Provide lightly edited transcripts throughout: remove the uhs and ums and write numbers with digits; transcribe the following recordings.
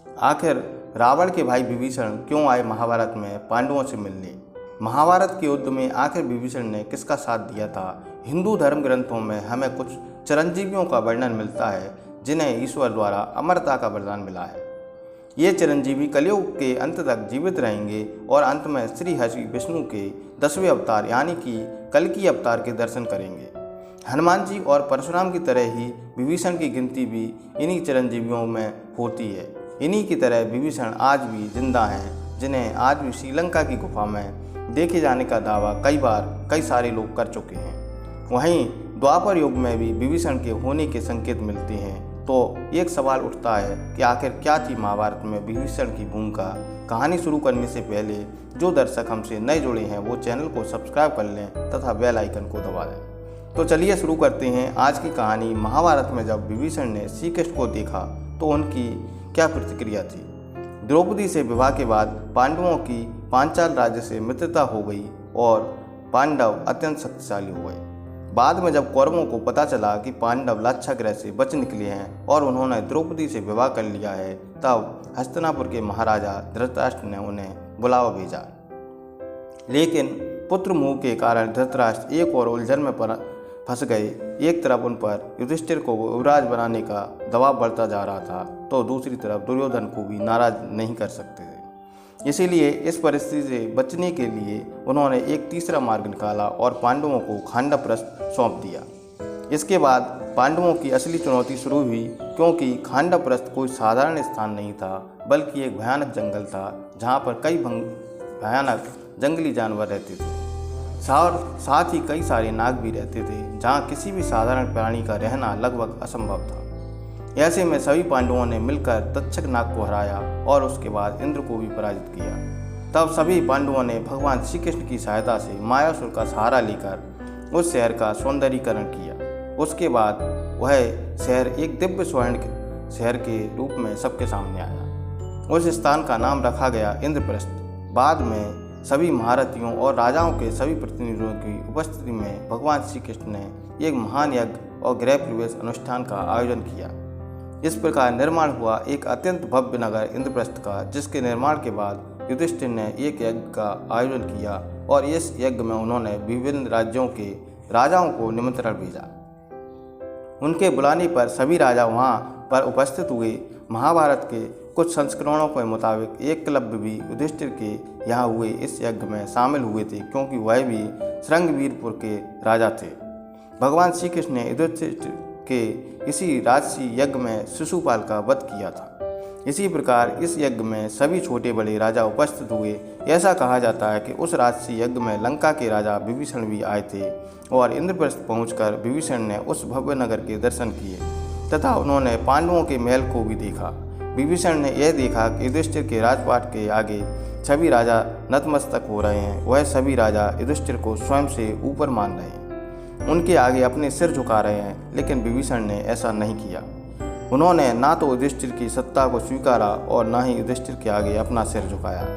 आखिर रावण के भाई विभीषण क्यों आए महाभारत में पांडवों से मिलने? महाभारत के युद्ध में आखिर विभीषण ने किसका साथ दिया था? हिंदू धर्म ग्रंथों में हमें कुछ चिरंजीवियों का वर्णन मिलता है जिन्हें ईश्वर द्वारा अमरता का वरदान मिला है। ये चिरंजीवी कलयुग के अंत तक जीवित रहेंगे और अंत में श्री हरि विष्णु के 10वें अवतार यानी कि कल्कि अवतार के दर्शन करेंगे। हनुमान जी और परशुराम की तरह ही विभीषण की गिनती भी इन्हीं चिरंजीवियों में होती है। इन्हीं की तरह विभीषण आज भी जिंदा हैं, जिन्हें आज भी श्रीलंका की गुफा में देखे जाने का दावा कई सारे लोग कर चुके हैं। वहीं द्वापर युग में भी विभीषण के होने के संकेत मिलते हैं। तो एक सवाल उठता है कि आखिर क्या थी महाभारत में विभीषण की भूमिका? कहानी शुरू करने से पहले जो दर्शक हमसे नए जुड़े हैं वो चैनल को सब्सक्राइब कर लें तथा बेल आइकन को दबा दें। तो चलिए शुरू करते हैं आज की कहानी। महाभारत में जब विभीषण ने श्री कृष्ण को देखा तो उनकी क्या प्रतिक्रिया थी? द्रौपदी से विवाह के बाद पांडवों की पांचाल राज्य से मित्रता हो गई और पांडव अत्यंत शक्तिशाली हो गए। बाद में जब कौरवों को पता चला कि पांडव लाक्षागृह से बच निकले हैं और उन्होंने द्रौपदी से विवाह कर लिया है, तब हस्तिनापुर के महाराजा धृतराष्ट्र ने उन्हें बुलावा भेजा। लेकिन पुत्र मोह के कारण धृतराष्ट्र एक और उलझन में फंस गए। एक तरफ उन पर युधिष्ठिर को युवराज बनाने का दबाव बढ़ता जा रहा था, तो दूसरी तरफ दुर्योधन को भी नाराज नहीं कर सकते थे। इसीलिए इस परिस्थिति से बचने के लिए उन्होंने एक तीसरा मार्ग निकाला और पांडवों को खांडवप्रस्थ सौंप दिया। इसके बाद पांडवों की असली चुनौती शुरू हुई, क्योंकि खांडवप्रस्थ कोई साधारण स्थान नहीं था, बल्कि एक भयानक जंगल था जहाँ पर कई भयानक जंगली जानवर रहते थे। साथ ही कई सारे नाग भी रहते थे, जहाँ किसी भी साधारण प्राणी का रहना लगभग असंभव था। ऐसे में सभी पांडवों ने मिलकर तक्षक नाग को हराया और उसके बाद इंद्र को भी पराजित किया। तब सभी पांडवों ने भगवान श्री कृष्ण की सहायता से मायासुर का सहारा लेकर उस शहर का सौंदर्यीकरण किया। उसके बाद वह शहर एक दिव्य स्वर्ण शहर के रूप में सबके सामने आया। उस स्थान का नाम रखा गया इंद्रप्रस्थ। बाद में सभी महारथियों और राजाओं के सभी प्रतिनिधियों की उपस्थिति में भगवान श्री कृष्ण ने एक महान यज्ञ और गृह प्रवेश अनुष्ठान का आयोजन किया। इस प्रकार निर्माण हुआ एक अत्यंत भव्य नगर इंद्रप्रस्थ का, जिसके निर्माण के बाद युधिष्ठिर ने एक यज्ञ का आयोजन किया और इस यज्ञ में उन्होंने विभिन्न राज्यों के राजाओं को निमंत्रण भेजा। उनके बुलाने पर सभी राजा वहां पर उपस्थित हुए। महाभारत के कुछ संस्करणों के मुताबिक एकलव्य भी युधिष्ठिर के यहाँ हुए इस यज्ञ में शामिल हुए थे, क्योंकि वह भी श्रृंगवीरपुर के राजा थे। भगवान श्री कृष्ण ने युधिष्ठिर के इसी राजसी यज्ञ में शिशुपाल का वध किया था। इसी प्रकार इस यज्ञ में सभी छोटे बड़े राजा उपस्थित हुए। ऐसा कहा जाता है कि उस राजसी यज्ञ में लंका के राजा विभीषण भी आए थे और इंद्रप्रस्थ पहुंचकर विभीषण ने उस भव्य नगर के दर्शन किए तथा उन्होंने पांडवों के महल को भी देखा। विभीषण ने यह देखा कि युधिष्ठिर के राजपाट के आगे सभी राजा नतमस्तक हो रहे हैं। वह सभी राजा युधिष्ठिर को स्वयं से ऊपर मान रहे हैं, उनके आगे अपने सिर झुका रहे हैं। लेकिन विभीषण ने ऐसा नहीं किया। उन्होंने ना तो युधिष्ठिर की सत्ता को स्वीकारा और ना ही युधिष्ठिर के आगे अपना सिर झुकाया।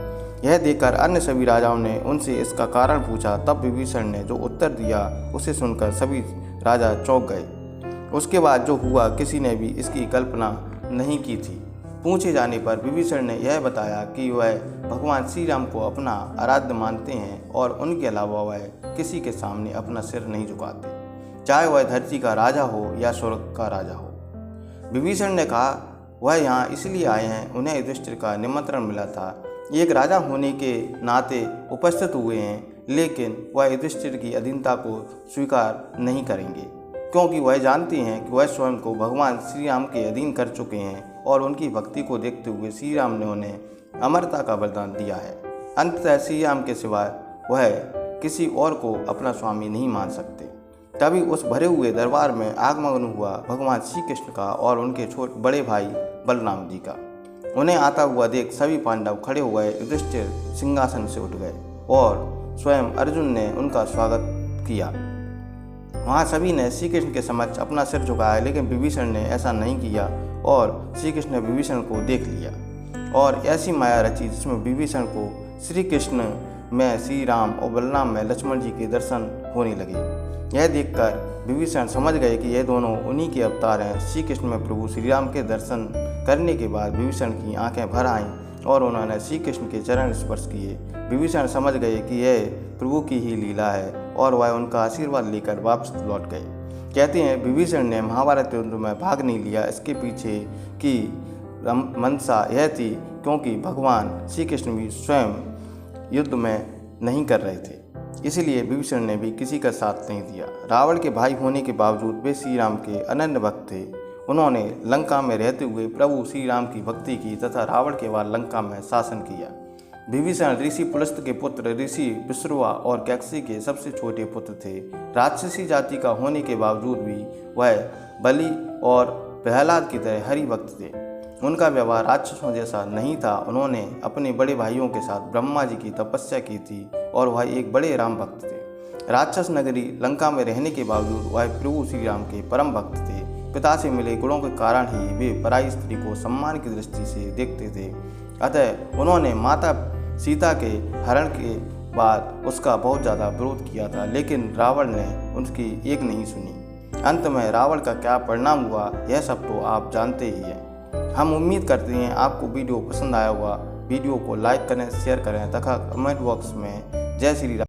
यह देखकर अन्य सभी राजाओं ने उनसे इसका कारण पूछा। तब विभीषण ने जो उत्तर दिया उसे सुनकर सभी राजा चौंक गए। उसके बाद जो हुआ किसी ने भी इसकी कल्पना नहीं की थी। पूछे जाने पर विभीषण ने यह बताया कि वह भगवान श्री राम को अपना आराध्य मानते हैं और उनके अलावा वह किसी के सामने अपना सिर नहीं झुकाते, चाहे वह धरती का राजा हो या स्वर्ग का राजा हो। विभीषण ने कहा वह यहाँ इसलिए आए हैं, उन्हें युधिष्ठिर का निमंत्रण मिला था, एक राजा होने के नाते उपस्थित हुए हैं, लेकिन वह युधिष्ठिर की अधीनता को स्वीकार नहीं करेंगे, क्योंकि वह जानते हैं कि वह स्वयं को भगवान श्री राम के अधीन कर चुके हैं और उनकी भक्ति को देखते हुए श्री राम ने उन्हें अमरता का वरदान दिया है। अंततः श्री राम के सिवाय वह किसी और को अपना स्वामी नहीं मान सकते। तभी उस भरे हुए दरबार में आगमन हुआ भगवान श्री कृष्ण का और उनके बड़े भाई बलराम जी का। उन्हें आता हुआ देख सभी पांडव खड़े हो गए। युधिष्ठिर सिंहासन से उठ गए और स्वयं अर्जुन ने उनका स्वागत किया। वहाँ सभी ने श्री कृष्ण के समक्ष अपना सिर झुकाया, लेकिन विभीषण ने ऐसा नहीं किया और श्री कृष्ण ने विभीषण को देख लिया और ऐसी माया रची जिसमें विभीषण को श्री कृष्ण में श्री राम और बलराम में लक्ष्मण जी के दर्शन होने लगे। यह देखकर विभीषण समझ गए कि ये दोनों उन्हीं के अवतार हैं। श्री कृष्ण में प्रभु श्री राम के दर्शन करने के बाद विभीषण की आंखें भर आईं और उन्होंने श्री कृष्ण के चरण स्पर्श किए। विभीषण समझ गए कि यह प्रभु की ही लीला है और वह उनका आशीर्वाद लेकर वापस लौट गए। कहते हैं विभीषण ने महाभारत युद्ध में भाग नहीं लिया। इसके पीछे की मंशा यह थी क्योंकि भगवान श्री कृष्ण भी स्वयं युद्ध में नहीं कर रहे थे, इसलिए विभीषण ने भी किसी का साथ नहीं दिया। रावण के भाई होने के बावजूद वे श्री राम के अनन्य भक्त थे। उन्होंने लंका में रहते हुए प्रभु श्री राम की भक्ति की तथा रावण के बाद लंका में शासन किया। विभीषण ऋषि पुलस्त के पुत्र ऋषि विश्रवा और कैकसी के सबसे छोटे पुत्र थे। राक्षसी जाति का होने के बावजूद भी वह बलि और प्रहलाद की तरह हरि भक्त थे। उनका व्यवहार राक्षसों जैसा नहीं था। उन्होंने अपने बड़े भाइयों के साथ ब्रह्मा जी की तपस्या की थी और वह एक बड़े राम भक्त थे। राक्षस नगरी लंका में रहने के बावजूद वह प्रभु श्री राम के परम भक्त थे। पिता से मिले गुणों के कारण ही वे पराई स्त्री को सम्मान की दृष्टि से देखते थे। अतः उन्होंने माता सीता के हरण के बाद उसका बहुत ज़्यादा विरोध किया था, लेकिन रावण ने उनकी एक नहीं सुनी। अंत में रावण का क्या परिणाम हुआ यह सब तो आप जानते ही हैं। हम उम्मीद करते हैं आपको वीडियो पसंद आया होगा। वीडियो को लाइक करें, शेयर करें तथा कमेंट बॉक्स में जय श्री राम